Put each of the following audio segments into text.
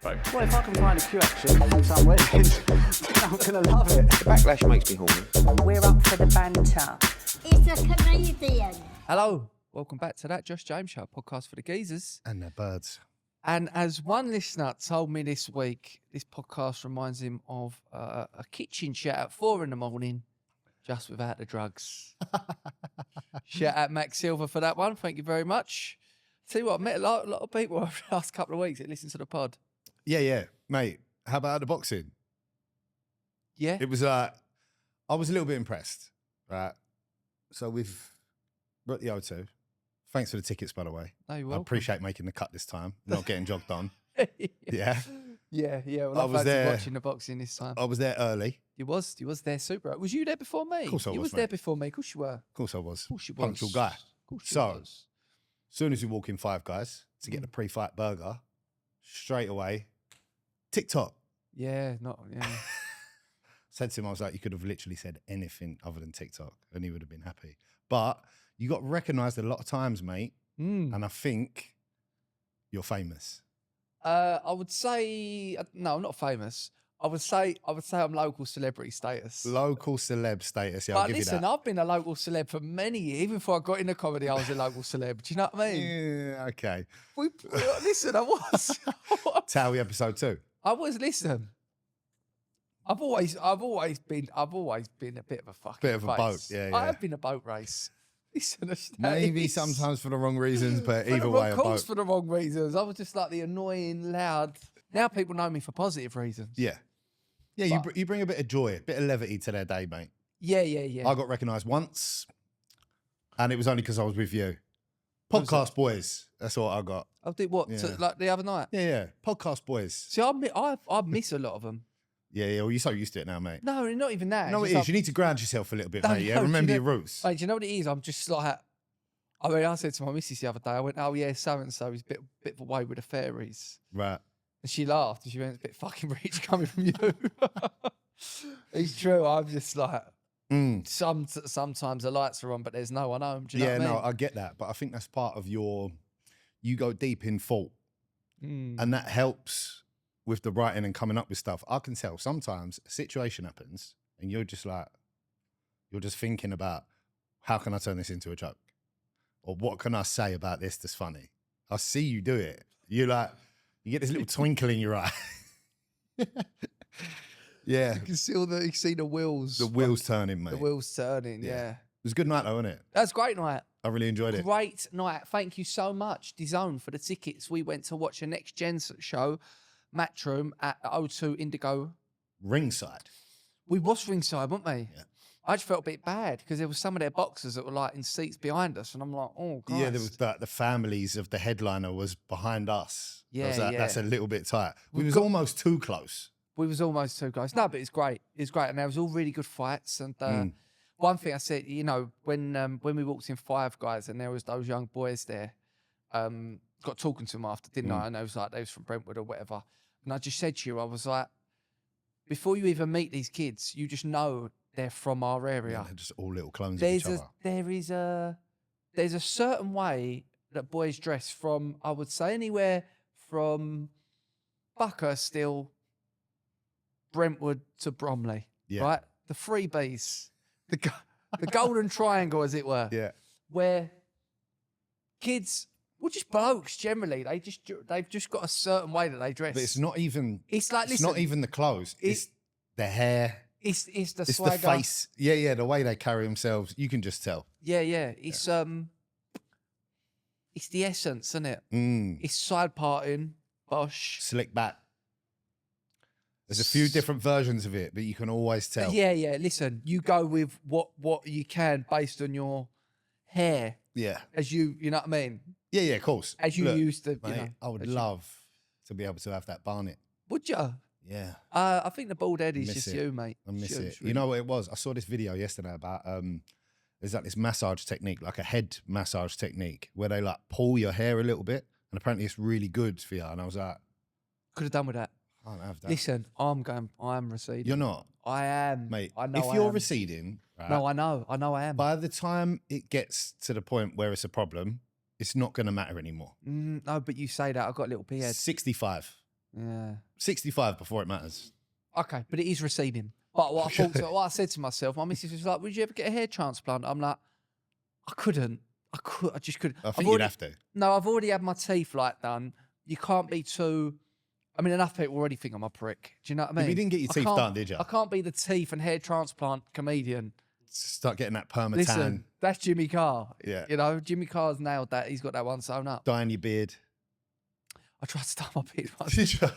Right. Well, if I can find a queue action on some weddings, then I'm going to love it. The backlash makes me horny. We're up for the banter. It's a comedian. Hello, welcome back to That Josh James Show, podcast for the geezers. And the birds. And as one listener told me this week, this podcast reminds him of a kitchen chat at 4 a.m, just without the drugs. Shout out Max Silver for that one. Thank you very much. Tell you what, I met a lot of people over the last couple of weeks that listen to the pod. Yeah, mate. How about the boxing? Yeah. It was I was a little bit impressed, right? So we're at the O2. Thanks for the tickets, by the way. No, you're I welcome. appreciate making the cut this time, not getting jogged on. Yeah. Yeah. Well, I I've was had there. watching the boxing this time. I was there early. You was there super. Was you there before me? Of course I You was, there mate. before me. Of course you were. Of course I was. Of course you was. Punctual guy. Of course you So, was. as soon as you walk in Five Guys to get the pre-fight burger, straight away, TikTok. Yeah. Said to him, I was like, you could have literally said anything other than TikTok and he would have been happy. But you got recognised a lot of times, mate. And I think you're famous. I would say no, I'm not famous. I would say I'm local celebrity status. Local celeb status, yeah, I'll But give listen, you that. I've been a local celeb for many years. Even before I got into comedy, I was a local celeb. Do you know what I mean? Yeah, okay. Listen, I was. Towie episode 2. I was. Listen, I've always been a bit of a fucking Bit of a boat, face. yeah, I yeah. have been a boat race. Listen, Maybe sometimes for the wrong reasons, but For either the way, wrong a cause boat. for the wrong reasons. I was just like the annoying, loud. Now people know me for positive reasons. Yeah. Yeah, you bring a bit of joy, a bit of levity to their day, mate. Yeah. I got recognised once, and it was only because I was with you. Podcast boys, that's what I got. I did what? Yeah. Like the other night? Yeah. Podcast boys. See, I miss a lot of them. Yeah, well, you're so used to it now, mate. No, not even that. No, It's it just is. You need to ground yourself a little bit, No, mate. Yeah, no, do remember you your know- roots. Like, do you know what it is? I'm just like, I mean, I said to my missus the other day, I went, oh yeah, so-and-so is a bit of a way with the fairies. Right. And she laughed and she went, it's a bit fucking rich coming from you. It's true. I'm just like, sometimes the lights are on, but there's no one home. Do you know what I mean? No, I get that. But I think that's part of you go deep in thought. And that helps with the writing and coming up with stuff. I can tell sometimes a situation happens and you're just thinking about how can I turn this into a joke? Or what can I say about this that's funny? I see you do it. You get this little twinkle in your eye. Yeah. You can see the wheels. The wheels turning, mate. The wheels turning, yeah. It was a good night though, wasn't it? That was a great night. I really enjoyed it. Great night. Thank you so much, DAZN, for the tickets. We went to watch a Next Gen show, Matchroom, at O2 Indigo. Ringside. We was ringside, weren't we? Yeah. I just felt a bit bad because there was some of their boxers that were like in seats behind us, and I'm like, oh, God. Yeah, there was the families of the headliner was behind us. I was like, Yeah. That's a little bit tight. We We've was got- almost too close. We was almost too close. No, but it's great. It's great, and there was all really good fights. And one thing I said, you know, when we walked in Five Guys and there was those young boys there, got talking to them after, didn't I? And they was like, they was from Brentwood or whatever. And I just said to you, I was like, before you even meet these kids, you just know they're from our area. Yeah, they're just all little clones of each other. There's a certain way that boys dress from, I would say, anywhere from Buckhurst still, Brentwood to Bromley, Yeah. right? The three Bs, the golden triangle, as it were, Yeah. where kids, well, just blokes generally, they've just got a certain way that they dress. But it's not even It's like, it's listen, not even the clothes. It's the hair. it's the It's swagger. the face. Yeah, the way they carry themselves. You can just tell. Yeah. It's the essence, isn't it? It's side parting, bosh. Slick back. There's a few different versions of it, but you can always tell. Yeah. Listen, you go with what you can based on your hair, Yeah. as you know what I mean? Yeah, of course. As you Look, used to, you mate, know. I would as you- love to be able to have that barnet. Would you? Yeah. I think the bald head is Miss just it. you, mate. I miss It's it. you. You know what it was? I saw this video yesterday about there's like this massage technique, like a head massage technique, where they like pull your hair a little bit, and apparently it's really good for you. And I was like, Could have done with that. I can't have that. Listen, I'm receding. You're not, I am, mate. I know. If I you're am. receding, right, No, I know. I am. by the time it gets to the point where it's a problem, it's not going to matter anymore. No, but you say that I've got a little pee head. 65. Yeah. 65 before it matters. Okay, but it is receding. But what I said to myself, my missus was like, "Would you ever get a hair transplant?" I'm like, I couldn't. I just couldn't. I think you'd have to. No, I've already had my teeth done. You can't be too. I mean, enough people already think I'm a prick. Do you know what I mean? You didn't get your teeth done, did you? I can't be the teeth and hair transplant comedian. Start getting that perma tan. Listen, that's Jimmy Carr. Yeah. You know, Jimmy Carr's nailed that. He's got that one sewn up. Dyeing your beard. I tried to start my beard once. Did you?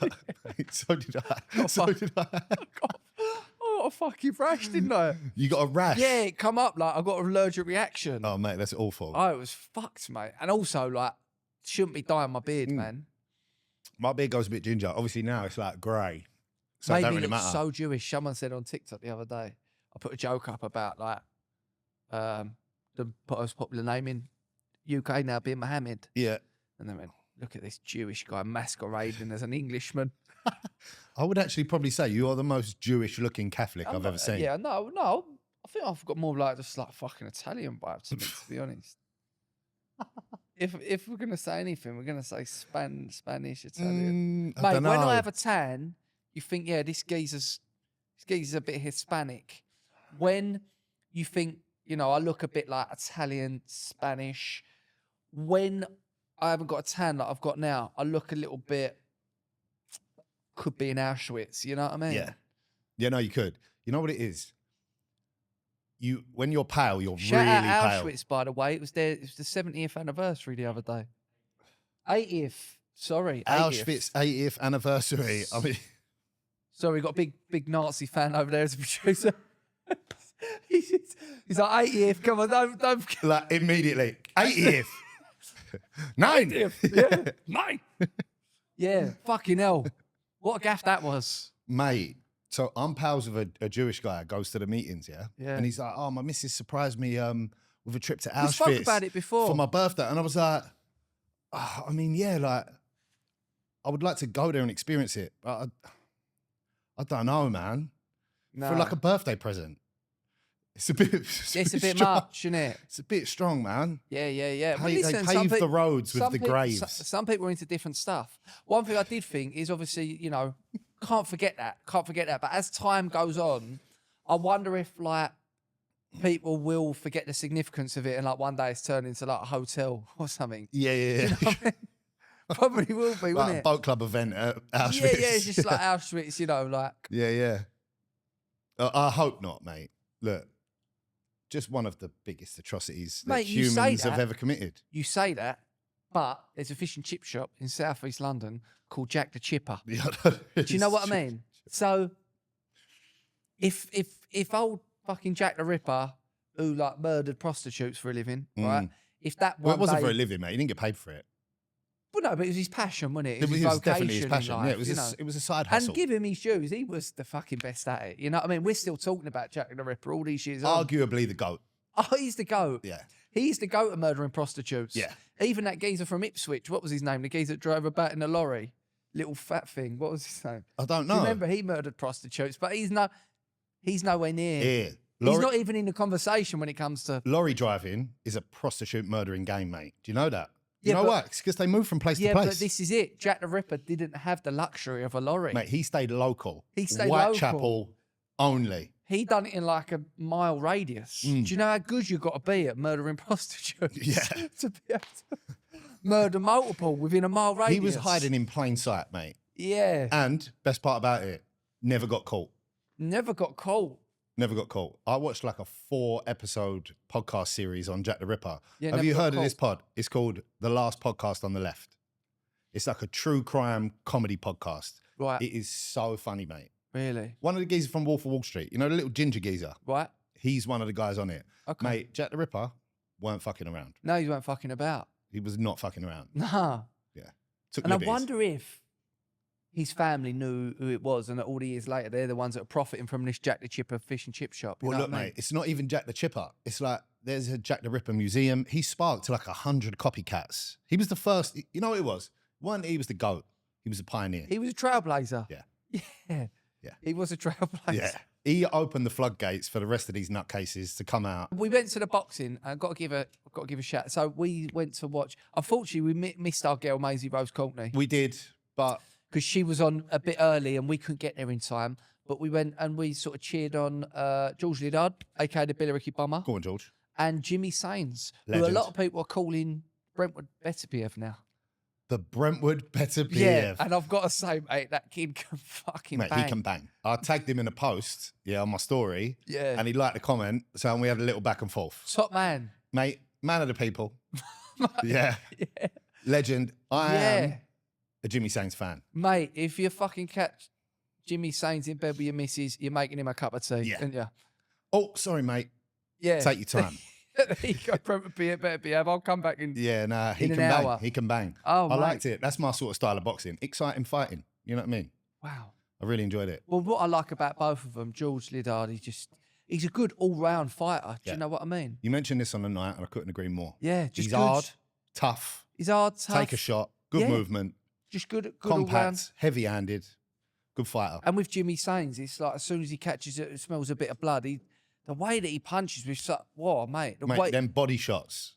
So did I. So did I. I got a fucking rash, didn't I? You got a rash? Yeah, it come up like I got an allergic reaction. Oh, mate, that's awful. Oh, it was fucked, mate. And also, like, shouldn't be dyeing my beard, man. My beard goes a bit ginger. Obviously now it's like grey. So Made it don't me really look matter. so Jewish. Someone said on TikTok the other day, I put a joke up about like the most popular name in UK now being Mohammed. Yeah. And they went, look at this Jewish guy masquerading as an Englishman. I would actually probably say you are the most Jewish looking Catholic I've ever seen. Yeah, no. I think I've got more like just like fucking Italian vibe to me, to be honest. If we're gonna say anything, we're gonna say Spanish, Italian. I Mate, don't when know. I have a tan, you think, yeah, this geezer's a bit Hispanic. When you think, you know, I look a bit like Italian, Spanish. When I haven't got a tan like I've got now, I look a little bit, could be in Auschwitz, you know what I mean? Yeah. Yeah, no, you could. You know what it is? When you're pale, you're Shout really out pale. Auschwitz, by the way. It was the 70th anniversary the other day. 80th. Sorry. 80th. Auschwitz 80th anniversary. I mean, Sorry, we got a big Nazi fan over there as a producer. he's like, 80th. Come on, don't. like immediately. 80th. 9. 80th. Yeah. 9. Yeah. Fucking hell. What a gaff that was. Mate, so I'm pals with a Jewish guy that goes to the meetings, yeah? Yeah. And he's like, oh, my missus surprised me with a trip to Auschwitz. We spoke about it before. For my birthday. And I was like, oh, I mean, yeah, like, I would like to go there and experience it. But I don't know, man. No. For like a birthday present. It's a bit strong. Much, isn't it? It's a bit strong, man. Yeah. But They listen, some paved the peop- roads with some the peop- graves. Some people are into different stuff. One thing I did think is obviously, you know, can't forget that. But as time goes on, I wonder if like people will forget the significance of it and like one day it's turned into like a hotel or something. Yeah. You know what I mean? Probably will be, Like wouldn't a it? boat club event at Auschwitz. Yeah, it's just like Auschwitz, you know, like. Yeah. I hope not, mate. Look, just one of the biggest atrocities that Mate, you say humans have that. ever committed. You say that, but there's a fish and chip shop in South East London called Jack the Chipper. Do Do you know what I mean? So, if old fucking Jack the Ripper, who like murdered prostitutes for a living, right? If that Well, one it wasn't day, for a living, mate. He didn't get paid for it. well, no, but it was his passion, wasn't it? It his was definitely his vocation in passion. life, Yeah, it was you know? it was a side hustle. And give him his dues, he was the fucking best at it. You know what I mean? We're still talking about Jack the Ripper all these years on. Arguably the GOAT. Oh, he's the GOAT. Yeah. He's the GOAT of murdering prostitutes. Yeah. Even that geezer from Ipswich, what was his name? The geezer that drove about in a lorry. Little fat thing. What was his name? I don't Do you know. remember he murdered prostitutes, but he's nowhere near. Yeah. He's not even in the conversation when it comes to. Lorry driving is a prostitute murdering game, mate. Do you know that? You Yeah, know but- what? It's because they move from place Yeah, to place. but this is it. Jack the Ripper didn't have the luxury of a lorry. Mate, he stayed local. He stayed Whitechapel only. He done it in like a mile radius. Do you know how good you got to be at murdering prostitutes? Yeah. To be able to murder multiple within a mile radius. He was hiding in plain sight, mate. Yeah. And best part about it, never got caught. Never got caught. Never got caught. I watched like a 4-episode podcast series on Jack the Ripper. Yeah, Have never you got heard of this caught. pod? It's called The Last Podcast on the Left. It's like a true crime comedy podcast. Right. It is so funny, mate. Really? One of the geezers from Wolf of Wall Street, you know, the little ginger geezer. Right? He's one of the guys on it. Okay. Mate, Jack the Ripper weren't fucking around. No, you weren't fucking about. He was not fucking around. Nah. Yeah. Took And liberties. I wonder if his family knew who it was and that all the years later, they're the ones that are profiting from this Jack the Chipper fish and chip shop. You Well, know look, what I mean? mate, it's not even Jack the Chipper. It's like there's a Jack the Ripper museum. He sparked like 100 copycats. He was the first. You know what it was? One, he was the GOAT. He was a pioneer. He was a trailblazer. Yeah. Yeah. Yeah. He was a trailblazer. Yeah. He opened the floodgates for the rest of these nutcases to come out. We went to the boxing. I've got to give a shout. So we went to watch. Unfortunately, we missed our girl Maisie Rose Courtney We did, but because she was on a bit early and we couldn't get there in time. But we went and we sort of cheered on George Liddard, aka the Billericay Bomber, Go on, George. and Jimmy Sains, who a Legend. lot of people are calling Brentwood Beterbiev now. The Brentwood Beterbiev. Yeah, and I've got to say, mate, that kid can fucking Mate, bang. he can bang. I tagged him in a post, on my story. Yeah. And he liked the comment, so we had a little back and forth. Top man. Mate, man of the people. Yeah. Legend. I am a Jimmy Sains fan. Mate, if you fucking catch Jimmy Sains in bed with your missus, you're making him a cup of tea, Yeah. aren't you? Oh, sorry, mate. Yeah. Take your time. There you go, Beterbiev. I'll come back in. Yeah, nah, he In can an bang. hour. He can bang. Oh, I mate. liked it. That's my sort of style of boxing. Exciting fighting. You know what I mean? Wow. I really enjoyed it. Well, what I like about both of them, George Liddard, he's a good all-round fighter. Do Yeah. you know what I mean? You mentioned this on the night, and I couldn't agree more. Yeah, just He's good. hard, tough, He's hard, tough. take a shot, good Yeah. movement, Just good all-round. compact, heavy-handed, good fighter. And with Jimmy Sains, it's like as soon as he catches it, it smells a bit of blood. The way that he punches with such, whoa, mate. The Mate, way, them body shots.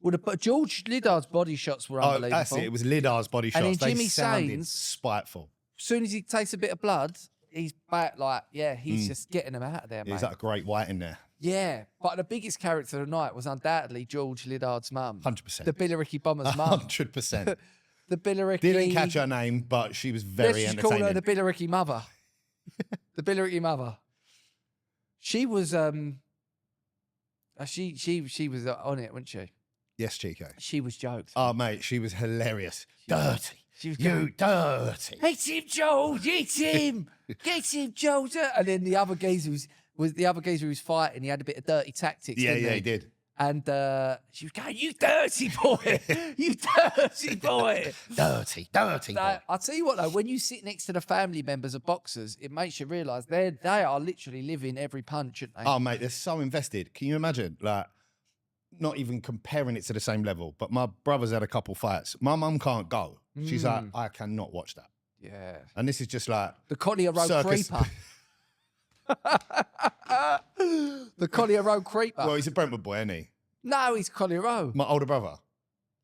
but George Liddard's body shots were Oh, unbelievable. that's it. It was Liddar's body And shots. then They Jimmy sounded Sains- spiteful. As soon as he takes a bit of blood, he's back like, he's just getting them out of there, mate. He's like a great white in there. Yeah, but the biggest character of the night was undoubtedly George Liddard's mum. 100%. The Billericay Bomber's mum. 100%. The Billericay... Didn't catch her name, but she was very Let's just call entertaining. her the Billericay mother. The Billericay mother. She was she was on it, wasn't she? Yes, Chico. She was jokes. Oh, mate, she was hilarious. Dirty. She was You dirty. Hit him, George! Hit him! Get him, George! And then the other geezer who was fighting. He had a bit of dirty tactics. Yeah, didn't he did. And she was going, "You dirty boy! You dirty boy!" Dirty, dirty. Now, boy. I'll tell you what, though, when you sit next to the family members of boxers, it makes you realise they are literally living every punch, aren't they? Oh, mate, they're so invested. Can you imagine? Like, not even comparing it to the same level, but my brother's had a couple fights. My mum can't go. She's like, I cannot watch that. Yeah. And this is just like The Collier Road circus. Creeper. The Collier Road Creeper. Well, he's a Brentwood boy, isn't he? No, he's Collier Road. My older brother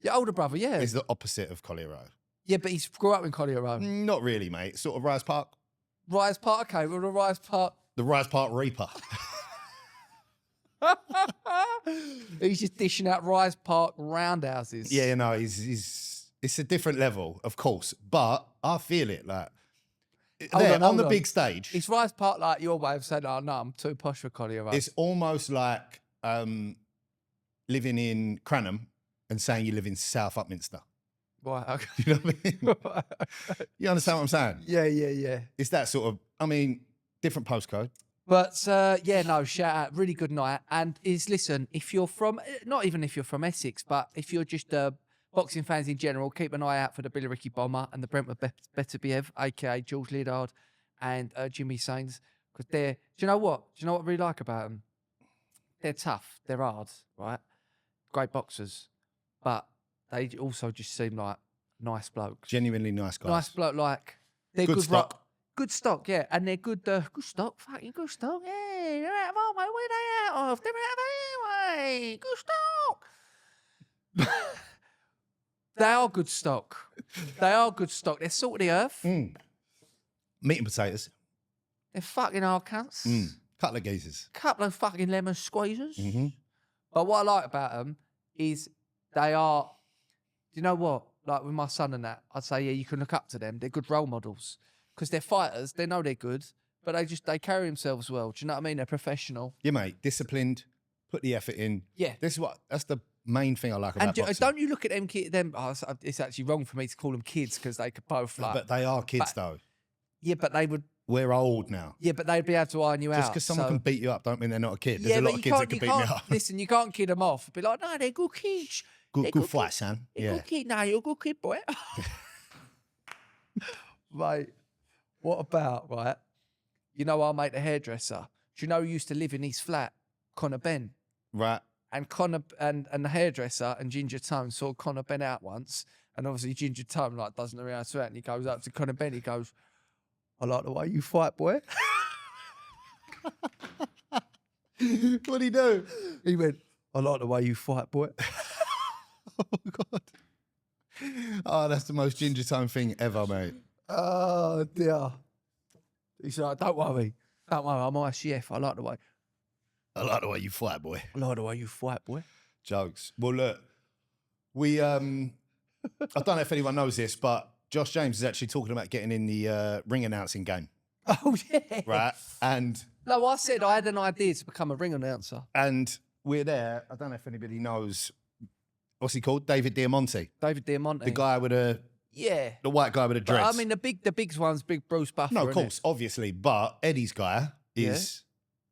Your older brother, yeah. is the opposite of Collier Road. Yeah, but he's grew up in Collier Road. Not really, mate. Sort of Rise Park. Rise Park, okay, well, the Rise Park. The Rise Park Reaper. He's just dishing out Rise Park roundhouses. Yeah, you know, he's it's a different level, of course, but I feel it like Hold there, on, on hold the on. big stage. It's Rise Park like your way of saying, "Oh no, I'm too posh for Collier Road." It's almost like living in Cranham and saying you live in South Upminster. Right, okay. You know what I mean? You understand what I'm saying? Yeah. It's that sort of, I mean, different postcode. But shout out, really good night. And listen, if you're from, not even if you're from Essex, but if you're just boxing fans in general, keep an eye out for the Billericay Bomber and the Brentwood Beterbiev, aka George Liddard and Jimmy Sains, because do you know what I really like about them? They're tough, they're hard, right? Great boxers, but they also just seem like nice blokes. Genuinely nice guys. Nice bloke, like they're Good good stock. Good stock, yeah, and they're good. Good stock, fucking good stock. Yeah, they're out of our way. Where they out of? They're out of our way. Good stock. They are good stock. They are good stock. They're salt of the earth. Meat and potatoes. They're fucking hard cunts. Couple of geezers. Couple of fucking lemon squeezers. Mm-hmm. But what I like about them is they are. Do you know what? Like with my son and that, I'd say, yeah, you can look up to them. They're good role models. Because they're fighters, they know they're good, but they carry themselves well. Do you know what I mean? They're professional. Yeah, mate. Disciplined. Put the effort in. Yeah. That's the main thing I like about And boxing. don't you look at them kids? It's actually wrong for me to call them kids because they could both like. But they are kids, though. Yeah, but they would. We're old now. Yeah, but they'd be able to iron you out. Just because someone can beat you up, don't mean they're not a kid. There's Yeah, a lot but of you kids that can't- can you beat me can't- up. Listen, you can't kid them off. Be like, no, they're good kids. They're Good good fight, kids. son. They're Yeah. good kid. No, you're a good kid, boy. Mate, what about, right? You know our mate the hairdresser. Do you know who used to live in his flat? Connor Ben. Right. And Connor and the hairdresser and Ginger Tone saw Connor Ben out once, and obviously Ginger Tone like doesn't know how to act, and he goes up to Connor Ben. He goes, "I like the way you fight, boy." What'd he do? He went, "I like the way you fight, boy." Oh, God. Oh, that's the most Ginger Tone thing ever, mate. Oh dear. He's like, don't worry, I'm ICF. I like the way you fight, boy. I like the way you fight, boy. Jokes. Well, look, we I don't know if anyone knows this, but Josh James is actually talking about getting in the ring announcing game, Oh yeah. right? And No, I said I had an idea to become a ring announcer. we're there. I don't know if anybody knows what's he called, David Diamante, David Diamante. the guy with the white guy with the But, dreads. I mean, the big one's Big Bruce Buffer. no, of innit? course, obviously, but Eddie's guy is.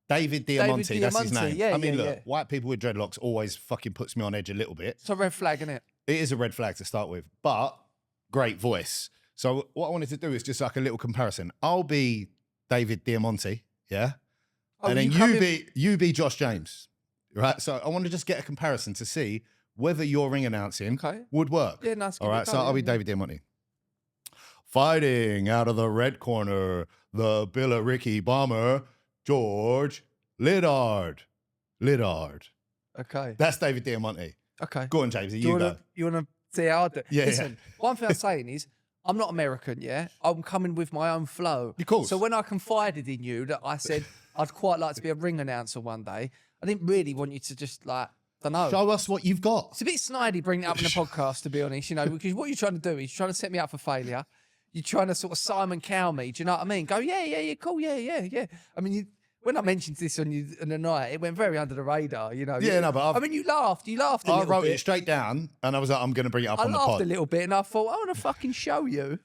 David Diamante, that's his Diamante, name. yeah, I mean, yeah, look, yeah. white people with dreadlocks always fucking puts me on edge a little bit. It's a red flag, isn't it? It is a red flag to start with, but great voice. So what I wanted to do is just like a little comparison. I'll be David Diamante, yeah? Oh, and then you come you be Josh James, right? So I want to just get a comparison to see whether your ring announcing would work. Yeah, nice. All right, so I'll be David Diamante. Fighting out of the red corner, the Billericay bomber, George Liddard. Okay. That's David Diamante. Okay. Go on, James. Do You go. you want to see how I do? Yeah, Listen, one thing I'm saying is, I'm not American, yeah? I'm coming with my own flow. Of course. So when I confided in you that I said I'd quite like to be a ring announcer one day, I didn't really want you to just like, don't know. Show us what you've got. It's a bit snidey bringing it up in the podcast, to be honest, you know, because what you're trying to do is you're trying to set me up for failure. You're trying to sort of Simon Cowell me, do you know what I mean? Go, yeah, cool, yeah. I mean, when I mentioned this on you in the night, it went very under the radar, you know. Yeah, no, but I mean, you laughed a little bit. I wrote it straight down, and I was like, I'm going to bring it up I on the laughed pod. a little bit, and I thought, I want to fucking show you.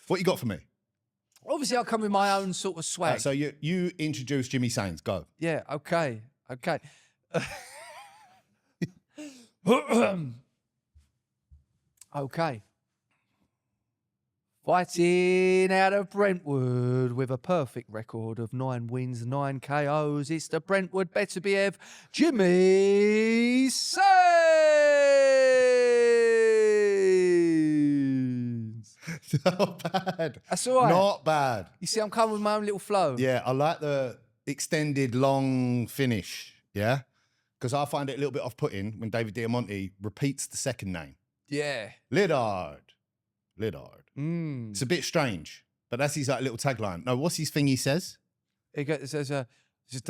What you got for me? Obviously, I come with my own sort of swag. So you introduce Jimmy Sains. Go. Yeah, okay. Okay. Fighting out of Brentwood with a perfect record of 9 wins, 9 KOs. It's the Brentwood Beterbiev Jimmy Sains. Not bad. That's all right. Not bad. You see, I'm coming with my own little flow. Yeah, I like the extended long finish. Yeah, because I find it a little bit off-putting when David Diamante repeats the second name. Yeah. Liddard. It's a bit strange, but that's his like little tagline. No, what's his thing he says? It says, the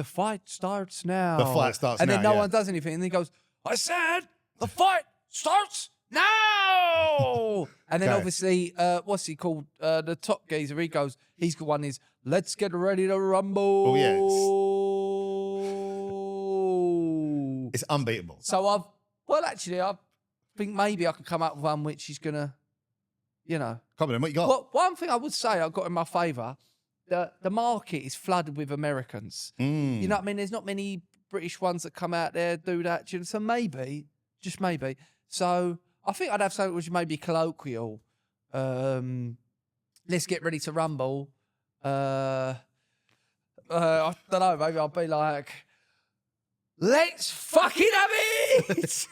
fight starts now. The fight starts and now, then no yeah. one does anything. And he goes, I said, the fight starts now. And then Okay. obviously, what's he called? The top geezer, he goes, he's the one is, let's get ready to rumble. Oh, yeah. It's unbeatable. So I think maybe I can come up with one which is going to, you know. Come on, then, what you got? Well, one thing I would say I've got in my favour, the market is flooded with Americans. You know what I mean? There's not many British ones that come out there, do that. You know? So maybe, just maybe. So I think I'd have something which may be colloquial. Let's get ready to rumble. I don't know, maybe I'll be like, let's fucking have it!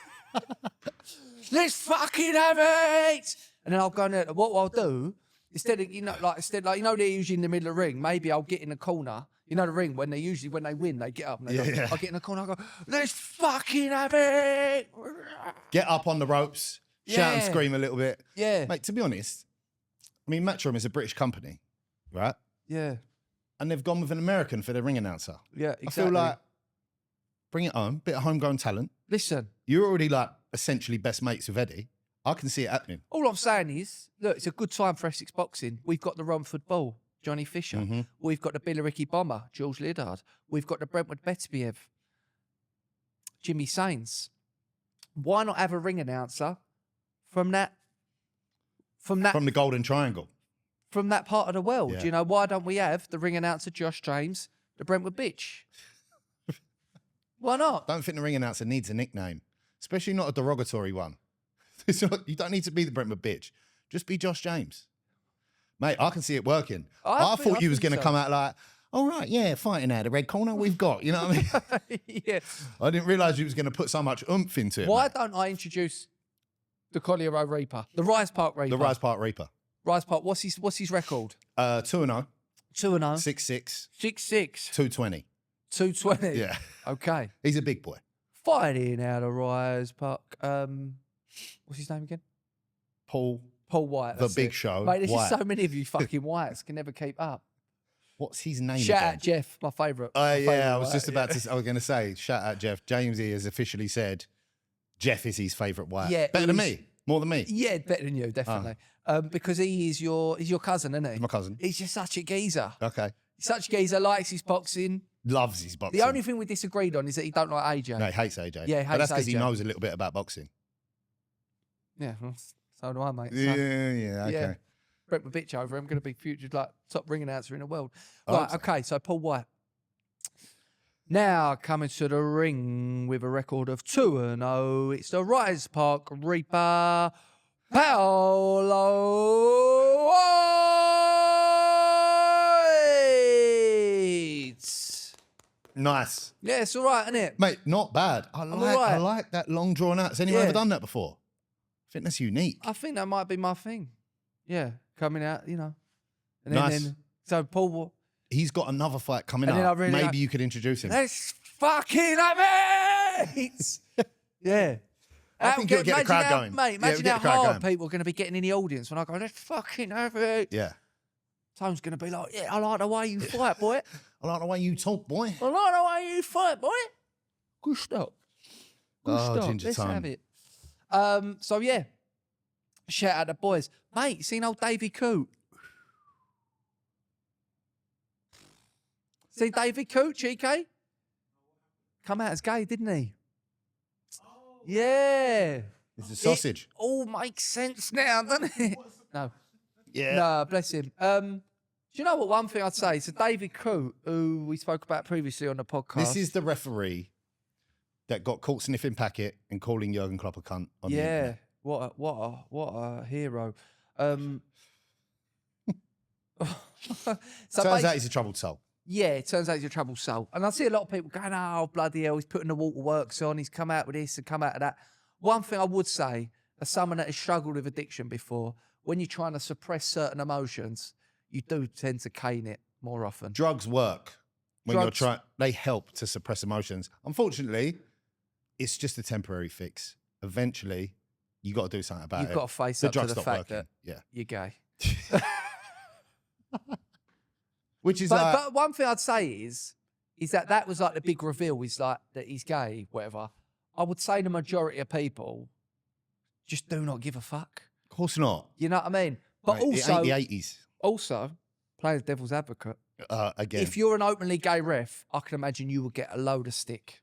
Let's fucking have it! And then I'll go in there. What I'll do, instead, they're usually in the middle of the ring, maybe I'll get in the corner. You know the ring, when they win, they get up and they go, Yeah. I'll get in the corner, I'll go, let's fucking have it! Get up on the ropes, shout and Yeah. scream a little bit. Yeah. Mate, to be honest, I mean, Matchroom is a British company, right? Yeah. And they've gone with an American for their ring announcer. Yeah, exactly. I feel like, bring it home, bit of homegrown talent. Listen, You're already like essentially best mates with Eddie. I can see it happening. all I'm saying is, look, it's a good time for Essex boxing. We've got the Romford Bull, Johnny Fisher. Mm-hmm. We've got the Billericay Bomber, George Liddard. We've got the Brentwood Beterbiev, Jimmy Sains. Why not have a ring announcer from the Golden Triangle. part of the world? Yeah. You know, why don't we have the ring announcer Josh James, the Brentwood bitch? Why not? Don't think the ring announcer needs a nickname, especially not a derogatory one. You don't need to be the Brentwood bitch. Just be Josh James. Mate, I can see it working. I thought you was going to come out like, all right, yeah, fighting out the red corner we've got. You know what I mean? Yeah. I didn't realise you was going to put so much oomph into it. Why mate. don't I introduce the Collier Road Reaper, the Rise Park Reaper? The Rise Park Reaper. Rise Park. What's his record? 2-0, 2-0. 6-6, 6-6. 220. 220. Yeah. Okay. He's a big boy. Fighting out of Rise Park. What's his name again? Paul Paul White. The that's Big it. Show. Mate, there's White. just so many of you fucking Whites can never keep up. What's his name Shout again? out Jeff, my favourite. Yeah, I was just about to. I was going to say, shout out Jeff. Jamesy has officially said Jeff is his favourite White. Yeah, better than me, more than me. Yeah, better than you, definitely. Because he's your cousin, isn't he? He's my cousin. He's just such a geezer. Okay, He's such a geezer, likes his boxing. loves his boxing. The only thing we disagreed on is that he don't like AJ. no, he hates AJ. Yeah, he but that's hates because he AJ. knows a little bit about boxing. Yeah, well, so do I, mate. So, Yeah, okay. yeah. Brentwood bitch over him, going to be future like top ring announcer in the world. I Right, hope so. okay, so Paul White. Now coming to the ring with a record of 2-0, it's the Rise Park Reaper, Paolo White. Nice, Yeah, it's all right, isn't it? mate. Not bad. I all like. I right. like that long drawn out. Has anyone Yeah. ever done that before? I think that's unique. I think that might be my thing. Yeah, coming out, you know. And Nice. then so Paul, He's got another fight coming And then up. I really Maybe like- you could introduce him. let's fucking have it! Yeah. I think you'll get the crowd going. Mate, Yeah, imagine we'll how get the crowd hard going. people are going to be getting in the audience when I go, let's fucking have it. Yeah. Tone's going to be like, yeah, I like the way you fight, boy. I like the way you talk, boy. I like the way you fight, boy. Good stuff. Good Oh, stuff. Ginger Let's Tone. have it. So, yeah. Shout out the boys. Mate, you seen old David Coote? See David Coote, GK? Come out as gay, didn't he? Yeah. It's a sausage. It all makes sense now, doesn't it? No. Yeah. No, bless him. Do you know what? One thing I'd say, so David Coote, who we spoke about previously on the podcast. This is the referee that got caught sniffing packet and calling Jurgen Klopp a cunt on the yeah. internet. What a hero. Turns out he's a troubled soul. Yeah, it turns out he's a troubled soul. And I see a lot of people going, oh, bloody hell, he's putting the waterworks on, he's come out with this and come out of that. One thing I would say, as someone that has struggled with addiction before, when you're trying to suppress certain emotions, you do tend to cane it more often. Drugs work when Drugs- you're trying. They help to suppress emotions. Unfortunately, it's just a temporary fix. Eventually, you got to do something about You've it. got to face The up to drugs the stop fact working. that Yeah. you're gay. Which is like, But one thing I'd say is that was like the big reveal, is like that he's gay, whatever. I would say the majority of people just do not give a fuck. of course not. You know what I mean? But Mate, it ain't the 80s. also, playing the devil's advocate, Again. if you're an openly gay ref, I can imagine you would get a load of stick.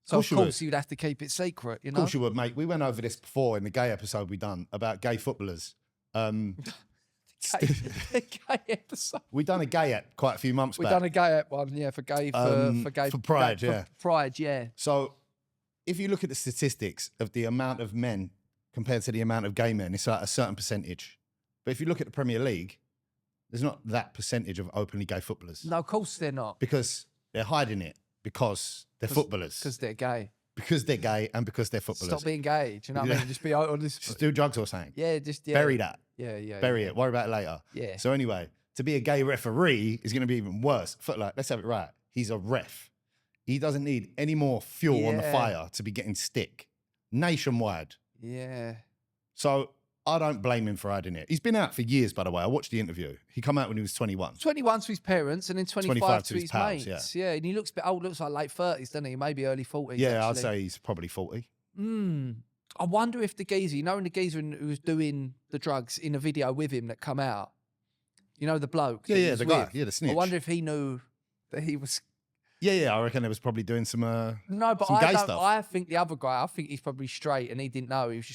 So Course of you course would. you'd have to keep it secret, you Of know? course you would, mate. We went over this before in the gay episode we done about gay footballers. Gay episode. We done a gay app quite a few months We've back. done a gay app one, yeah, for gay, for gay. for Pride, gay- yeah. For Pride, yeah. So if you look at the statistics of the amount of men compared to the amount of gay men, it's like a certain percentage. But if you look at the Premier League, there's not that percentage of openly gay footballers. No, of course they're not. Because they're hiding it because they're footballers. Because they're gay. Because they're gay and because they're footballers. Stop being gay. Do you know what I Yeah. mean? Just be honest. Just do drugs or something. Yeah, just yeah. Bury that. Yeah. Bury it. Worry about it later. Yeah. So anyway, to be a gay referee is going to be even worse. Like, let's have it right. He's a ref. He doesn't need any more fuel on the Yeah. fire to be getting stick nationwide. Yeah. So I don't blame him for hiding it. He's been out for years, by the way. I watched the interview. He come out when he was 21. 21 to his parents and then 25, 25 to his pals, mates. Yeah. And he looks a bit old, looks like late 30s, doesn't he? Maybe early 40s. Yeah, I'd actually. say he's probably 40. I wonder if the geezer, you know, when the geezer who was doing the drugs in a video with him that come out, you know, the bloke. that he Yeah, was the guy. with? Yeah, the snitch. I wonder if he knew that he was. Yeah, I reckon they was probably doing some No, but some I gay don't. stuff. I think the other guy. I think he's probably straight, and he didn't know. He was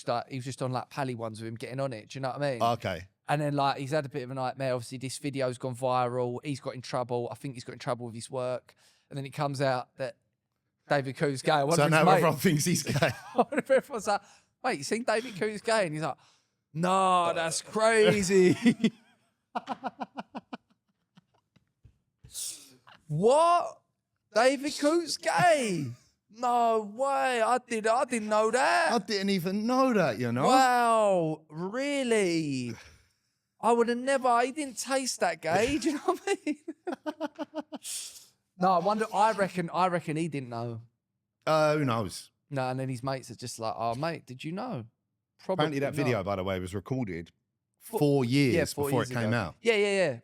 just on like pally ones with him, getting on it. Do you know what I mean? Okay. And then like he's had a bit of a nightmare. Obviously, this video's gone viral. He's got in trouble. I think he's got in trouble with his work. And then it comes out that David Coote's gay. I wonder So if his now mate- everyone thinks he's gay. I wonder if everyone's like, "Wait, you seen David Coote's gay?" And he's like, "No, that's crazy." What? David Coote's gay? No way! I didn't know that. I didn't even know that, you know? Wow, really? I would have never. He didn't taste that gay. Do you know what I mean? No, I wonder. I reckon he didn't know. Who knows? No, and then his mates are just like, "Oh, mate, did you know?" Probably Apparently that not. video, by the way, was recorded 4 years 4 before years it came ago. out. Yeah.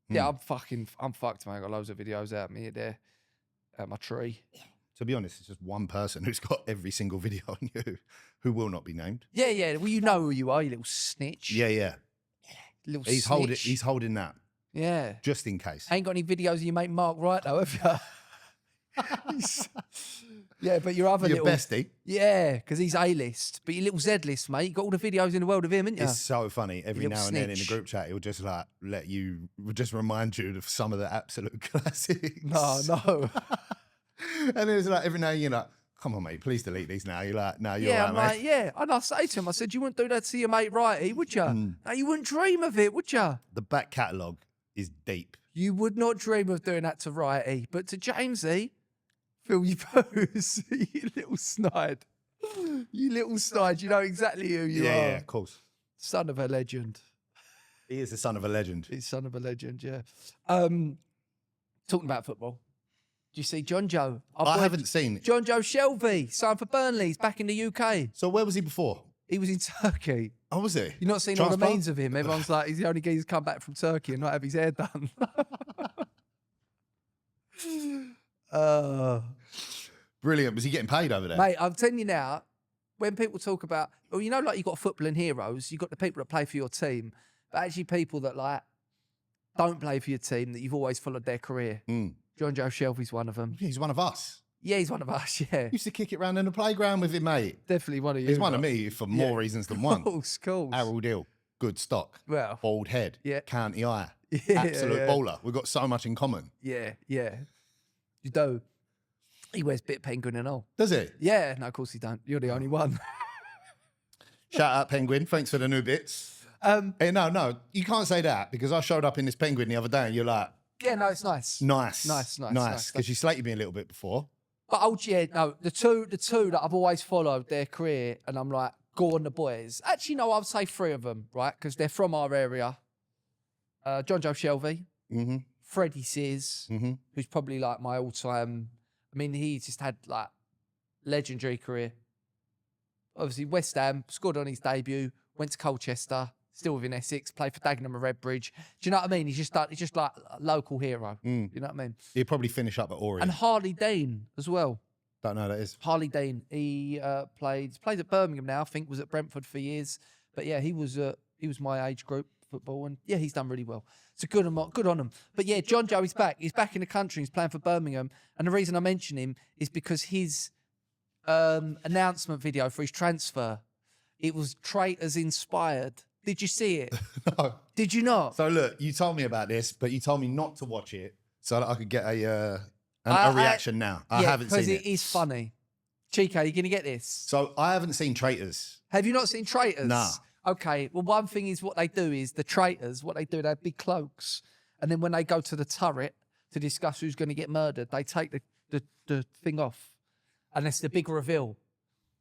Yeah, I'm fucked, man. I got loads of videos out of me there at my tree. To be honest, it's just one person who's got every single video on you who will not be named. Yeah. Well, you know who you are, you little snitch. Yeah. Little He's snitch. he's holding that Yeah. just in case. Ain't got any videos of you make Mark right though, have you? Yeah, but your other Your little bestie. Yeah, because he's A-list. But your little Z-list, mate, you got all the videos in the world of him, ain't you? It's so funny. Every little now and then in the snitch. group chat, he'll just like just remind you of some of the absolute classics. No. And it's like every now and then you're like, come on, mate, please delete these now. You're like, no, you're Yeah, right, I'm mate. like, yeah. And I say to him, I said, you wouldn't do that to your mate Righty, would you? No, you wouldn't dream of it, would you? The back catalogue is deep. You would not dream of doing that to Righty. But to Jamesy, Phil, you pose, you little snide. You little snide, you know exactly who you are. Yeah, of course. Son of a legend. He is the son of a legend. He's son of a legend, yeah. Talking about football. Do you see John Joe? I haven't seen it. John Joe Shelby, signed for Burnley. He's back in the UK. So where was he before? He was in Turkey. Oh, was he? You're not seeing all the Transplant? memes of him. Everyone's like, he's the only guy who's come back from Turkey and not have his hair done. Brilliant. Was he getting paid over there? Mate, I'm telling you now, when people talk about, well, you know, like you've got footballing heroes, you've got the people that play for your team, but actually people that like don't play for your team, that you've always followed their career. John Joe Shelby's one of them. He's one of us. Yeah, he's one of us, yeah. Used to kick it round in the playground with him, mate. Definitely one of you. He's one of but- me for more reasons than one. Course. Harold Hill, good stock. Well, Bald head. Yeah. County eye. Yeah, Absolute yeah. bowler. We've got so much in common. yeah. You do. He wears bit penguin and all. Does it? Yeah, no, of course he don't. You're the only one. Shout out Penguin. Thanks for the new bits. Hey, no, you can't say that because I showed up in this Penguin the other day and you're like, Yeah, no, it's nice. nice. Nice. Because you slated me a little bit before. But the two that I've always followed their career, and I'm like, go on the boys. Actually, no, I'd say 3 of them, right? Because they're from our area. John Joe Shelby, Freddie Sears, who's probably like my all-time. I mean, he just had like legendary career. Obviously, West Ham scored on his debut, went to Colchester, still within Essex, played for Dagenham and Redbridge. Do you know what I mean? He's just like a local hero. You know what I mean? He'd probably finish up at Orient. And Harley Dean as well. Don't know who that is. Harley Dean. He plays at Birmingham now. I think was at Brentwood for years. But yeah, he was my age group football, and yeah, he's done really well. So good on him. But yeah, John Joe is back. He's back in the country. He's playing for Birmingham, and the reason I mention him is because his announcement video for his transfer, it was Traitors inspired. Did you see it? No. Did you not? So look, you told me about this, but you told me not to watch it so that I could get a I- reaction now. I haven't seen because it. it is funny. Chico, you gonna get this? So I haven't seen Traitors. Have you not seen Traitors? Nah. Okay. Well, one thing is what they do is the traitors, what they do, they have big cloaks. And then when they go to the turret to discuss who's going to get murdered, they take the thing off. And it's the big reveal.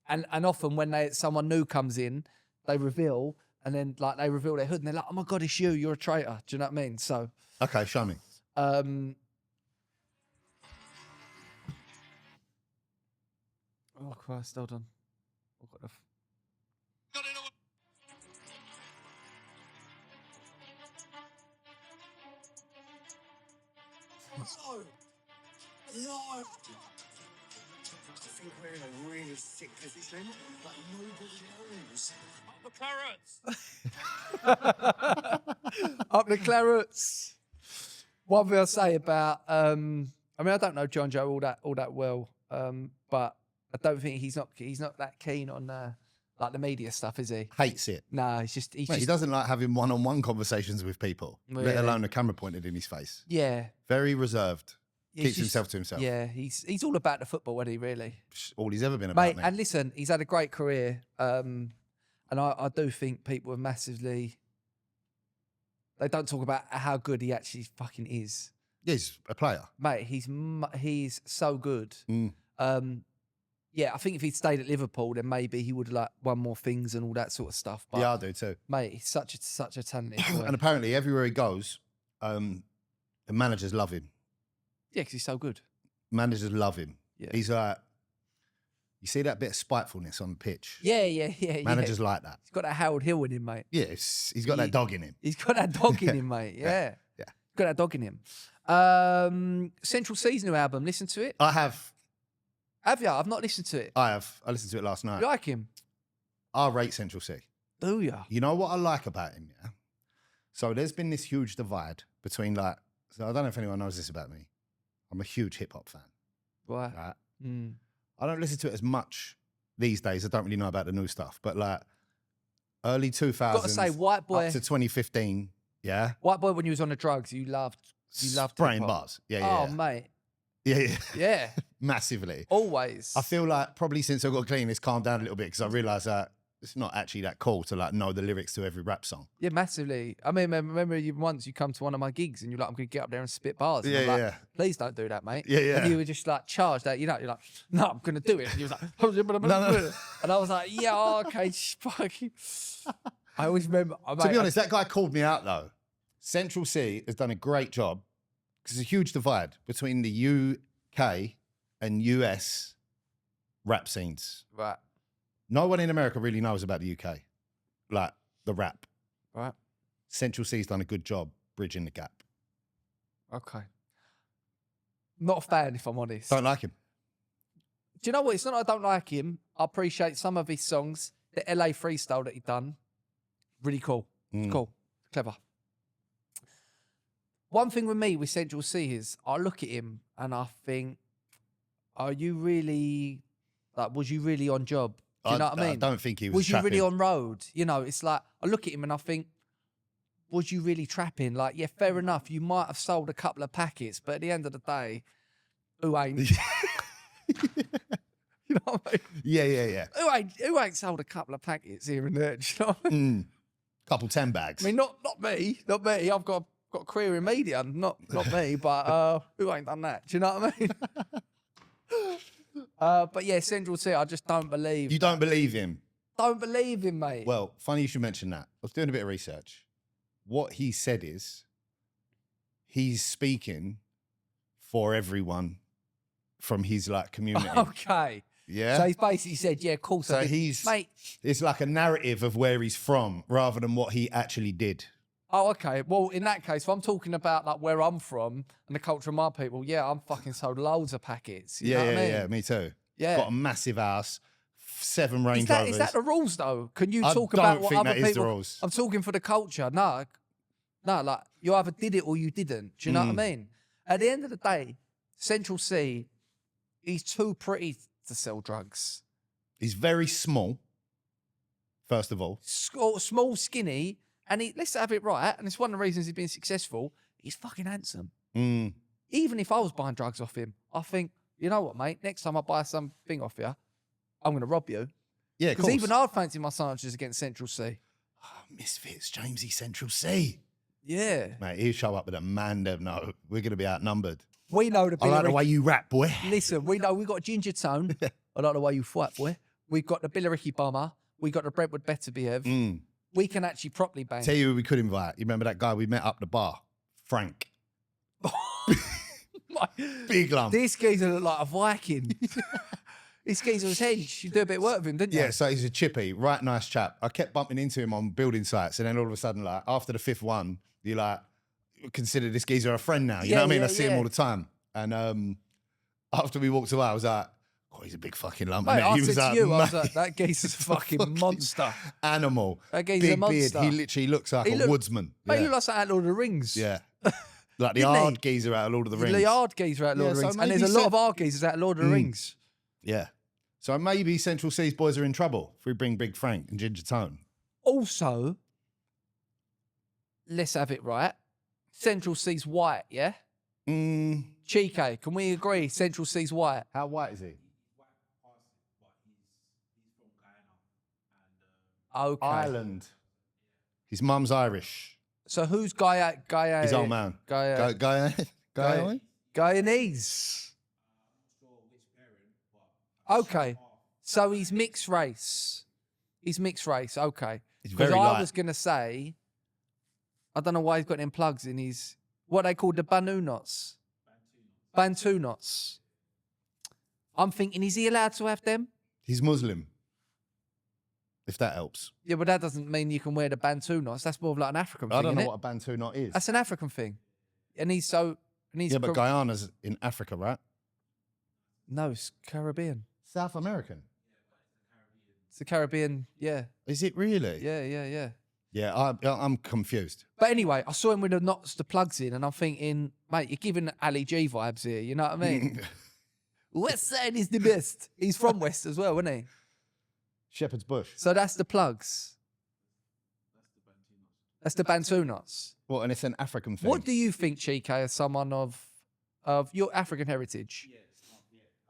And often when someone new comes in, they reveal, and then like they reveal their hood and they're like, oh my God, it's you. You're a traitor. Do you know what I mean? So, Okay, show me. oh Christ, hold on. I've got the No. I think we're in a really sick position. Like nobody knows. Up the clarets. One thing I'll say about, I mean, I don't know John Joe all that well, but I don't think he's not that keen on like the media stuff, is he? Hates it. No, he's Mate, just he doesn't like having one-on-one conversations with people, let Really? alone a camera pointed in his face. yeah. Very reserved. He's Keeps just- himself to himself. Yeah, he's all about the football, isn't he? Really, All he's ever been about, mate. mate. And listen, he's had a great career, and I do think people are massively. They don't talk about how good he actually fucking is. He's a player. Mate, he's so good. Mm. Yeah, I think if he'd stayed at Liverpool, then maybe he would have like won more things and all that sort of stuff. But Yeah, I do too. mate, he's such a talented boy. And apparently everywhere he goes, the managers love him. Yeah, because he's so good. Managers love him. Yeah. He's like, You see that bit of spitefulness on the pitch? Yeah. Managers like that. He's got that Howard Hill in him, mate. Yeah, he's got that dog in him. He's got that dog in him, mate. Yeah. Yeah. Got that dog in him. Central Cee's new album. Listen to it. I have. Have you? I've not listened to it. I have. I listened to it last night. You like him? I rate Central Cee. Do you? You know what I like about him, yeah? So there's been this huge divide between like, so I don't know if anyone knows this about me. I'm a huge hip hop fan. Right. Right? Mm. I don't listen to it as much these days. I don't really know about the new stuff, but like early 2000s Gotta say, White Boy. up to 2015, yeah? White Boy, when you was on the drugs, you loved spraying hip-hop. bars. Yeah. Oh, mate. Yeah. Yeah. Massively. Always. I feel like probably since I got clean, it's calmed down a little bit because I realised that it's not actually that cool to like know the lyrics to every rap song. Yeah, massively. I mean, remember once you come to one of my gigs and you're like, I'm going to get up there and spit bars. And I'm like, please don't do that, mate. Yeah. And you were just like charged that, you're like, no, I'm going to do it. And you was like, No. And I was like, yeah, okay. I always remember. To be honest, that guy called me out though. Central Cee has done a great job because there's a huge divide between the UK and US rap scenes. Right. No one in America really knows about the UK, like the rap. Right. Central Cee's done a good job bridging the gap. Okay. Not a fan, if I'm honest. Don't like him. Do you know what? It's not that I don't like him. I appreciate some of his songs. The LA freestyle that he done, really cool. It's cool. Clever. One thing with me with Central Cee is I look at him and I think, are you really, like, was you really on job? Do you know what I mean? I don't think he was Was you trapping. really on road? You know, it's like, I look at him and I think, was you really trapping? Like, yeah, fair enough. You might have sold a couple of packets, but at the end of the day, who ain't? You know what I mean? Yeah. Who ain't sold a couple of packets here and there? Do you know what I mean? Couple 10 bags. I mean, not me. I've got a career in media, not me, but who ain't done that? Do you know what I mean? But yeah, Central Cee, I just don't believe. You don't believe him? Don't believe him, mate. Well, funny you should mention that. I was doing a bit of research. What he said is he's speaking for everyone from his like community. Okay. Yeah. So he's basically said, yeah, of course. So I did. he's, mate. it's like a narrative of where he's from rather than what he actually did. Oh, okay. Well, in that case, if I'm talking about like where I'm from and the culture of my people, yeah, I'm fucking sold loads of packets. You know what I mean? Yeah, me too. Yeah. Got a massive house, 7 Range Rovers. Is that the rules though? Can you I talk don't about what think other that is the people? rules. I'm talking for the culture. No, like you either did it or you didn't. Do you know what I mean? At the end of the day, Central Cee, he's too pretty to sell drugs. He's very small, first of all. Small, skinny, and let's have it right. And it's one of the reasons he's been successful. He's fucking handsome. Even if I was buying drugs off him, I think, you know what, mate? Next time I buy something off you, I'm going to rob you. Yeah, of course. Because even I'd fancy my sandwiches against Central Cee. Oh, Misfits, Jamesy, Central Cee. Yeah. Mate, he'll show up with a man, they'll know. We're going to be outnumbered. We know the I like the way you rap, boy. Listen, we know we got ginger tone. I like the way you fight, boy. We've got the Billericay bomber. We got the Brentwood Beterbiev. We can actually properly bang. Tell you who we could invite. You remember that guy we met up the bar? Frank. Big lump. This geezer look like a Viking. This geezer was hench. You do a bit of work with him, didn't you? Yeah, so he's a chippy, right nice chap. I kept bumping into him on building sites, and then all of a sudden, like, after the 5th one, you're like, consider this geezer a friend now. You know what I mean? I see him all the time. And after we walked away, I was like, oh, he's a big fucking lump. Mate, innit? I He said was to like, you, I was mate, like, that geezer's a fucking monster. Animal. That geezer's a Big beard. monster. He literally looks like a woodsman. Mate, Yeah. he looked like something out of Lord of the Rings. Yeah. Like the Didn't he? hard geezer out of Lord of the Rings. The hard geezer out of Lord of the Yeah, Rings. so And there's a maybe lot of hard geezers out of Lord of the Rings. Yeah. So maybe Central Cee's boys are in trouble if we bring Big Frank and Ginger Tone. Also, let's have it right. Central Cee's white, yeah? Cheeky, can we agree Central Cee's white? How white is he? Okay. Ireland. His mum's Irish. So who's Guy? His old man. Guyanese. Okay. So he's mixed race. He's mixed race, okay. He's Because very I light. was going to say, I don't know why he's got them plugs in his, what they call the Bantu knots. Bantu knots. I'm thinking, is he allowed to have them? He's Muslim. If that helps. Yeah, but that doesn't mean you can wear the Bantu knots. That's more of like an African thing. I don't know innit? what a Bantu knot is. That's an African thing. And he's so. And he's Yeah, but Guyana's in Africa, right? No, it's Caribbean. South American. It's the Caribbean. Yeah. Is it really? Yeah. Yeah, I'm confused. But anyway, I saw him with the knots, the plugs in, and I'm thinking, mate, you're giving Ali G vibes here. You know what I mean? West Side is the best. He's from West as well, isn't he? Shepherd's Bush. So that's the plugs. That's the Bantu knots. Well, and it's an African thing. What do you think, Chike, as someone of your African heritage?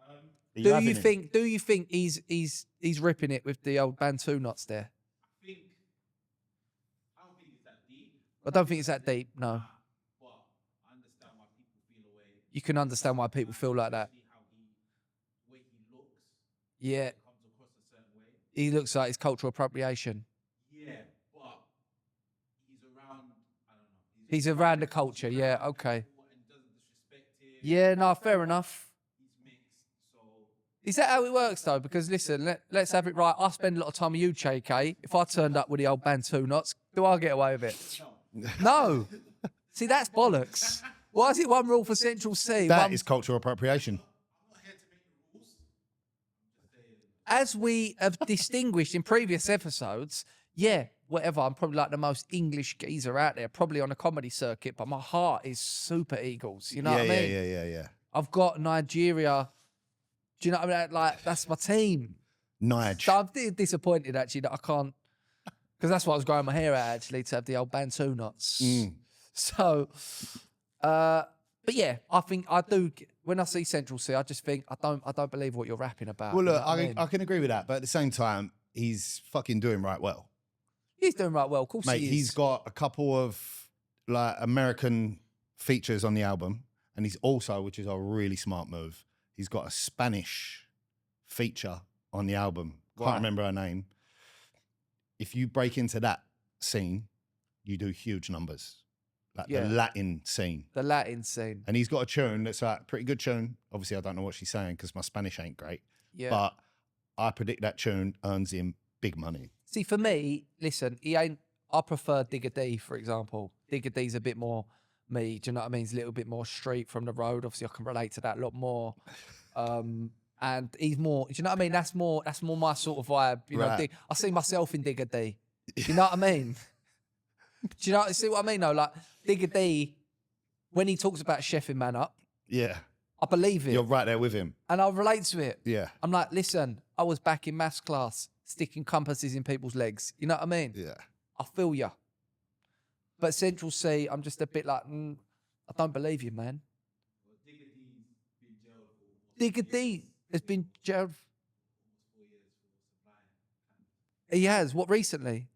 Are Do having you him? think he's ripping it with the old Bantu knots there? I don't think it's that deep. No. You can understand why people feel like that. Yeah. He looks like it's cultural appropriation. Yeah, but he's around, I don't know. He's around the culture. Yeah. Okay. And doesn't disrespect him. Yeah. No. Fair enough. He's mixed, so Is that how it works though? Because listen, let's have it right. I spend a lot of time with you, Chike. If I turned up with the old Bantu knots, do I get away with it? No. See, that's bollocks. Why is it one rule for Central Cee? That is cultural appropriation. As we have distinguished in previous episodes, yeah, whatever. I'm probably like the most English geezer out there, probably on a comedy circuit, but my heart is super Eagles. You know what I mean? Yeah. I've got Nigeria. Do you know what I mean? Like, that's my team. Nige. So I'm disappointed actually that I can't, because that's what I was growing my hair out actually, to have the old Bantu knots. So, but yeah, I think I do. When I see Central Cee, I just think I don't believe what you're rapping about. Well, you look, know what I mean? I can agree with that, but at the same time, he's fucking doing right well. He's doing right well. Of course Mate, he is. he's got a couple of like American features on the album, and he's also, which is a really smart move, he's got a Spanish feature on the album. Can't Right. remember her name. If you break into that scene, you do huge numbers. Like Yeah. the Latin scene. The Latin scene. And he's got a tune that's like a pretty good tune. Obviously, I don't know what she's saying because my Spanish ain't great. Yeah. But I predict that tune earns him big money. See, for me, listen, he ain't. I prefer Digger D, for example. Digger D's a bit more me. Do you know what I mean? He's a little bit more street from the road. Obviously, I can relate to that a lot more. And he's more. Do you know what I mean? That's more my sort of vibe. You know, Right. I see myself in Digger D. You know what I mean? Do you know? See what I mean? Though, like Digger D, when he talks about chefing man up, Yeah. I believe it, You're right there with him. and I relate to it. Yeah. I'm like, listen, I was back in maths class sticking compasses in people's legs. You know what I mean? Yeah. I feel you. But Central Cee, I'm just a bit like, I don't believe you, man. Digger D has been jailed. He has. What, recently?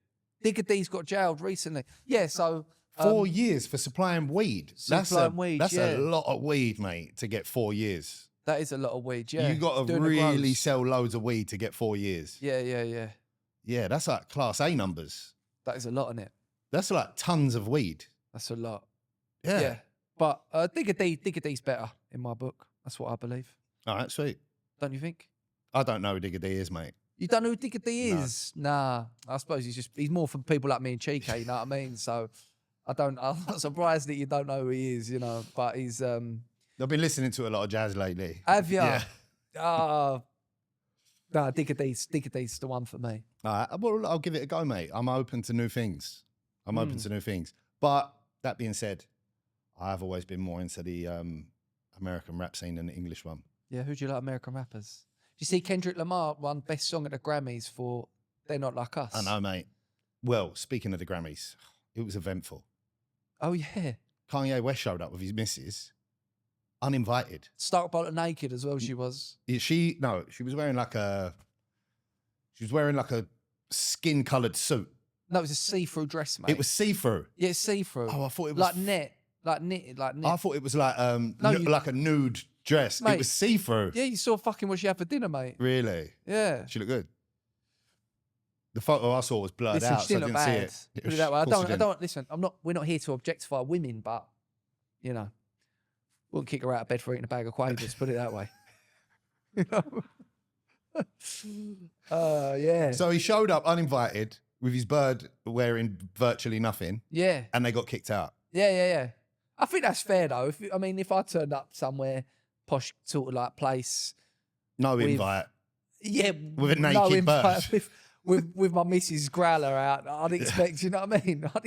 Digger D's got jailed recently. Yeah, so... 4 years for supplying weed. Supplying weed, That's yeah. a lot of weed, mate, to get 4 years. That is a lot of weed, yeah. You got to Doing the really grows. sell loads of weed to get 4 years. Yeah. Yeah, that's like class A numbers. That is a lot, innit? That's like tons of weed. That's a lot. Yeah. Yeah. But Digger D's better in my book. That's what I believe. All right, sweet. Don't you think? I don't know who Digger D is, mate. You don't know who Digger D No. is? Nah. I suppose he's more for people like me and Chike, you know what I mean? So I'm not surprised that you don't know who he is, you know, but he's I've been listening to a lot of jazz lately. have you? Yeah. No, Digger D's the one for me. All right, well, I'll give it a go, mate. I'm open to new things. I'm open to new things. But that being said, I've always been more into the American rap scene than the English one. Yeah, who do you like American rappers? Do you see Kendrick Lamar won Best Song at the Grammys for They're Not Like Us? I know, mate. Well, speaking of the Grammys, it was eventful. Oh, yeah. Kanye West showed up with his missus, uninvited. Stark Bolt naked as well, she was. She was wearing like a skin-coloured suit. No, it was a see-through dress, mate. It was see-through. Yeah, see-through. Oh, I thought it was like knit. I thought it was like No, like a nude dress. Mate. It was see-through. Yeah, you saw fucking what she had for dinner, mate. Really? Yeah. She looked good. The photo I saw was blurred Listen, out, she so I didn't didn't look see bad. it. Put it that way. Of course she didn't. Listen, we're not here to objectify women, but, you know, wouldn't kick her out of bed for eating a bag of quavers, put it that way. You know? Yeah. So he showed up uninvited with his bird wearing virtually nothing, Yeah. and they got kicked out. Yeah. I think that's fair though. If I turned up somewhere posh sort of like place, No With- invite. yeah, With a naked bird. with my missus growler out, I'd expect, you know what I mean? I'd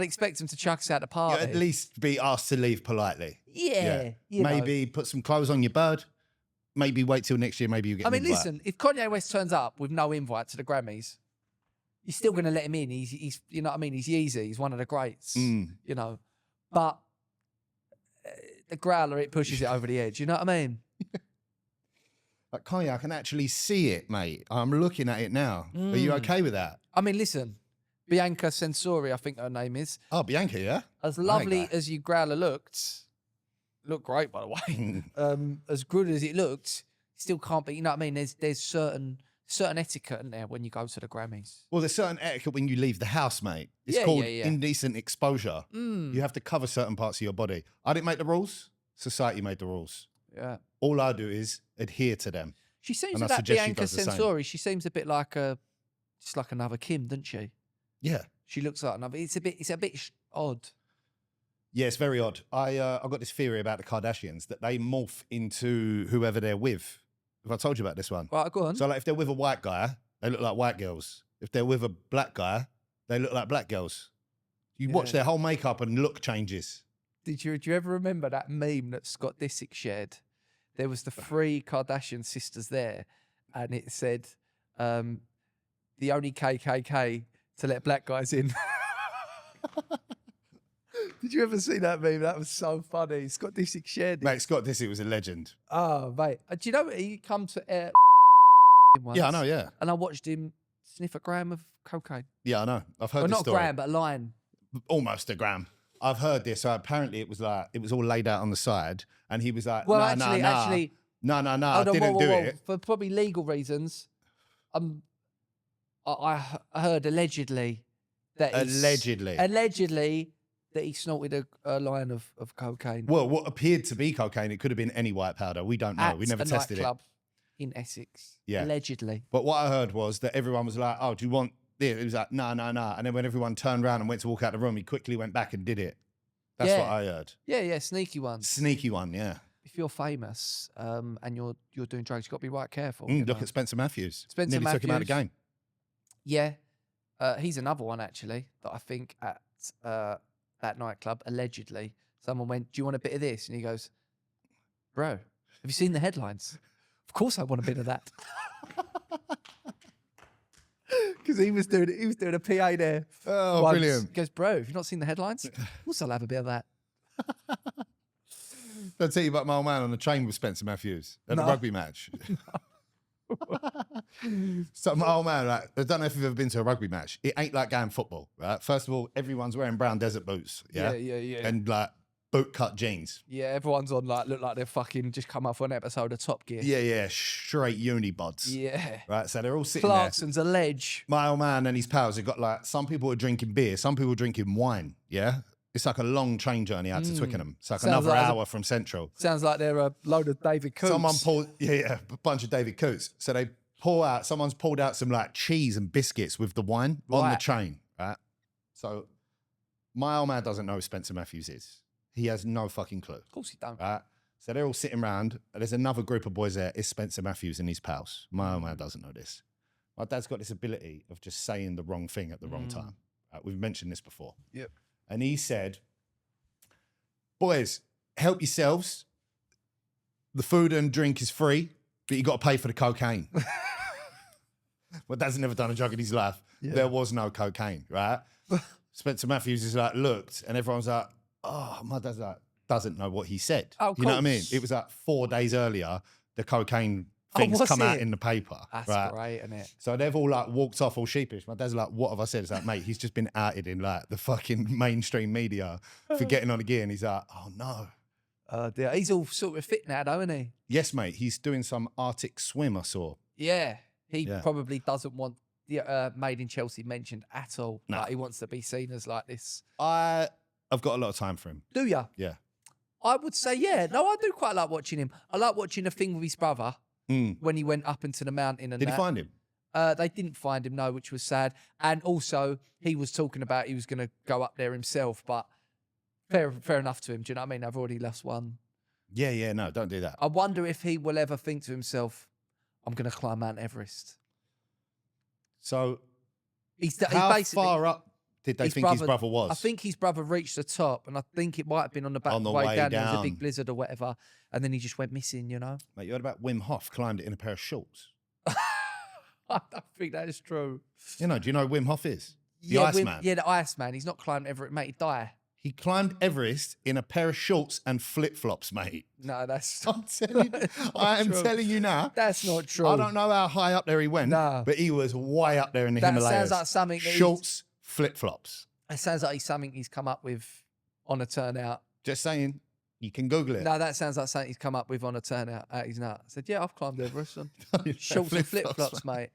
expect them to chuck us out the You party. at least be asked to leave politely. Yeah. You know. Maybe put some clothes on your bird. Maybe wait till next year. Maybe you get. I an mean, invite. listen, if Kanye West turns up with no invite to the Grammys, you're still going to let him in. He's, you know what I mean? He's Yeezy. He's one of the greats, you know. But the growler, it pushes it over the edge. You know what I mean? Like Kanye, I can actually see it, mate. I'm looking at it now. Are you okay with that? I mean, listen, Bianca Censori, I think her name is, Oh, Bianca, yeah. as I ain't lovely got- as you growler looked great, by the way. As good as it looked, still can't be. You know what I mean? There's certain etiquette in there when you go to the Grammys. Well, there's certain etiquette when you leave the house, mate. It's Yeah, called yeah. indecent exposure. You have to cover certain parts of your body. I didn't make the rules. Society made the rules. Yeah. All I do is adhere to them. She seems And I that suggest she Bianca does the same. Censori. She seems a bit like just like another Kim, doesn't she? Yeah. She looks like another. It's a bit odd. Yeah, it's very odd. I got this theory about the Kardashians that they morph into whoever they're with. Have I told you about this one? Right, go on. So, like, if they're with a white guy, they look like white girls. If they're with a black guy, they look like black girls. You watch Yeah. their whole makeup and look changes. Do you ever remember that meme that Scott Disick shared? There was the three Kardashian sisters there, and it said, "The only KKK to let black guys in." Did you ever see that meme? That was so funny. Scott Disick shared it. Mate, Scott Disick was a legend. Oh, mate. Do you know he come to once, Yeah, I know, yeah. and I watched him sniff a gram of cocaine. Yeah, I know. I've heard Well, this not a story. gram, but a line. Almost a gram. I've heard this. So apparently it was all laid out on the side, and he was like, Well, nah, actually, no, I hold on, didn't do whoa. it. For probably legal reasons, I heard allegedly that allegedly that he snorted a line of cocaine. Well, what appeared to be cocaine, it could have been any white powder. We don't know. at We never a tested it. nightclub in Essex. Yeah. Allegedly. But what I heard was that everyone was like, oh, do you want this? It was like, no. And then when everyone turned around and went to walk out the room, he quickly went back and did it. That's Yeah. what I heard. Yeah, sneaky ones. Sneaky one, yeah. If you're famous and you're doing drugs, you've got to be right careful. you Look know. at Spencer Matthews. Spencer Nearly took him out of the Matthews. game. Yeah. He's another one, actually, that I think at that nightclub, allegedly, someone went, "Do you want a bit of this?" And he goes, "Bro, have you seen the headlines?" Of course I want a bit of that. Because he was doing a PA there. Oh, once. brilliant. He goes, "Bro, have you not seen the headlines?" Of course I'll have a bit of that. Did I tell you about my old man on the train with Spencer Matthews at a No. rugby match? So my old man, like, I don't know if you've ever been to a rugby match. It ain't like going football, right? First of all, everyone's wearing brown desert boots, yeah? Yeah. And like boot cut jeans. Yeah, everyone's on look like they're fucking just come off an episode of Top Gear. Yeah, straight uni bods. Yeah. Right, so they're all sitting there. Clarkson's a ledge. My old man and his pals have got like, some people are drinking beer, some people are drinking wine, yeah? It's like a long train journey out to Twickenham. It's like Sounds another like hour from Central. Sounds like they're a load of David Coote. Someone pulled, a bunch of David Cootes. So they someone's pulled out some like cheese and biscuits with the wine on the Right. train, right? So my old man doesn't know who Spencer Matthews is. He has no fucking clue, Of course you don't. right? So they're all sitting around. There's another group of boys there. It's Spencer Matthews and his pals. My old man doesn't know this. My dad's got this ability of just saying the wrong thing at the wrong time. Right? We've mentioned this before. Yep. And he said, boys, help yourselves. The food and drink is free, but you got to pay for the cocaine. My dad's never done a drug in his life. Yeah. There was no cocaine, right? Spencer Matthews is like, looked, and everyone's like, oh, my dad's like, doesn't know what he said. Oh, of you know what I mean? course. It was like 4 days earlier, the cocaine things was come out it? in the paper. That's right? great, isn't it? So they've all like walked off all sheepish. My dad's like, what have I said? It's like, mate, he's just been outed in like the fucking mainstream media for getting on a gear. And he's like, oh no. Oh dear. He's all sort of fit now, though, isn't he? Yes, mate, he's doing some Arctic swim I saw. Yeah. He Yeah. probably doesn't want the Made in Chelsea mentioned at all. No. Like, he wants to be seen as like this. I've got a lot of time for him. Do ya? Yeah. I would say, yeah. No, I do quite like watching him. I like watching The Thing with his brother. when he went up into the mountain. And Did he find him? They didn't find him, no, which was sad. And also, he was talking about he was going to go up there himself, but fair enough to him. Do you know what I mean? I've already lost one. Yeah, no, don't do that. I wonder if he will ever think to himself, I'm going to climb Mount Everest. So, He's how basically, far up did they think his brother was? I think his brother reached the top, and I think it might have been on the back On the way way down. There was a down. big blizzard or whatever, and then he just went missing, you know? Mate, you heard about Wim Hof climbed it in a pair of shorts? I don't think that is true. You know, do you know who Wim Hof is? The Yeah, Iceman. Yeah, the Iceman. He's not climbed Everest, mate. He'd die. He climbed Everest in a pair of shorts and flip-flops, mate. No, that's I'm telling you, I am true. telling you now. That's not true. I don't know how high up there he went, No. but he was way up there in the That Himalayas. sounds like something that Shorts, flip-flops. It sounds like something he's come up with on a turnout. Just saying, you can Google it. No, that sounds like something he's come up with on a turnout out his nut. I said, yeah, I've climbed Everest on shorts and flip-flops, mate.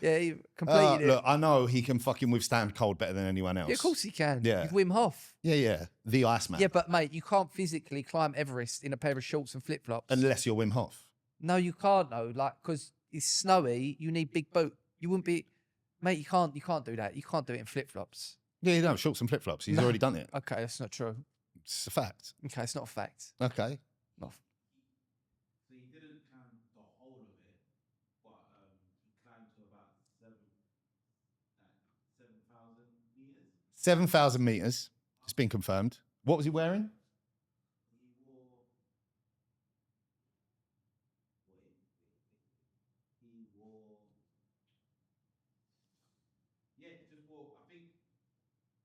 Yeah, he completed it. Look, I know he can fucking withstand cold better than anyone else. Yeah, of course he can. Yeah. He's Wim Hof. Yeah. The Iceman. Yeah, but mate, you can't physically climb Everest in a pair of shorts and flip-flops. Unless you're Wim Hof. No, you can't though. Like, because it's snowy, you need big boot. You wouldn't be, mate. You can't do that. You can't do it in flip-flops. Yeah, no, shorts and flip-flops. He's already done it. Okay, that's not true. It's a fact. Okay, it's not a fact. Okay. Not. So he didn't climb the whole of it, but he climbed to about 7,000 meters. 7,000 meters. It's been confirmed. What was he wearing? He wore. He wore. Yeah, he just wore. I think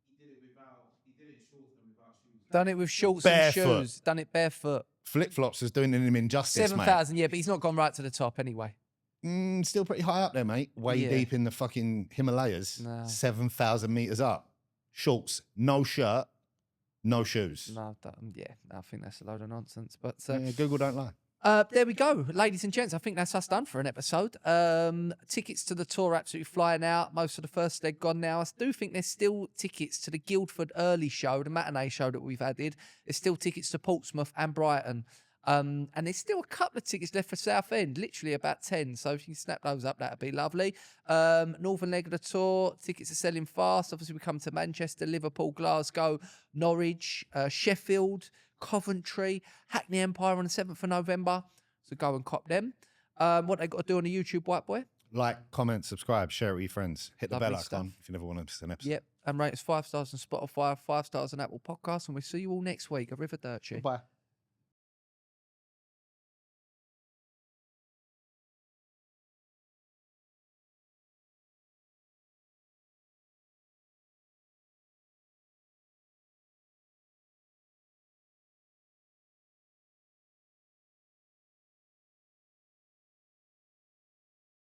he did it without. He did it in shorts and without shoes. Done it with shorts Barefoot. and shoes. Done it barefoot. Flip-flops was doing him injustice, mate. 7,000, yeah, but he's not gone right to the top anyway. Still pretty high up there, mate. Way Yeah. deep in the fucking Himalayas. No. 7,000 meters up. Shorts, no shirt, no shoes. No, I think that's a load of nonsense. But Yeah, Google don't lie. there we go, ladies and gents. I think that's us done for an episode. Tickets to the tour absolutely flying out. Most of the first leg gone now. I do think there's still tickets to the Guildford early show, the matinee show that we've added. There's still tickets to Portsmouth and Brighton. And there's still a couple of tickets left for Southend, literally about 10. So if you can snap those up, that'd be lovely. Northern leg of the tour, tickets are selling fast. Obviously, we come to Manchester, Liverpool, Glasgow, Norwich, Sheffield, Coventry, Hackney Empire on the 7th of November. So go and cop them. What they got to do on the YouTube, White Boy? Like, comment, subscribe, share it with your friends. Hit the Lovely bell stuff. icon if you never want to miss an episode. Yep. And rate us 5 stars on Spotify, 5 stars on Apple Podcasts. And we'll see you all next week. Arrivederci. Bye.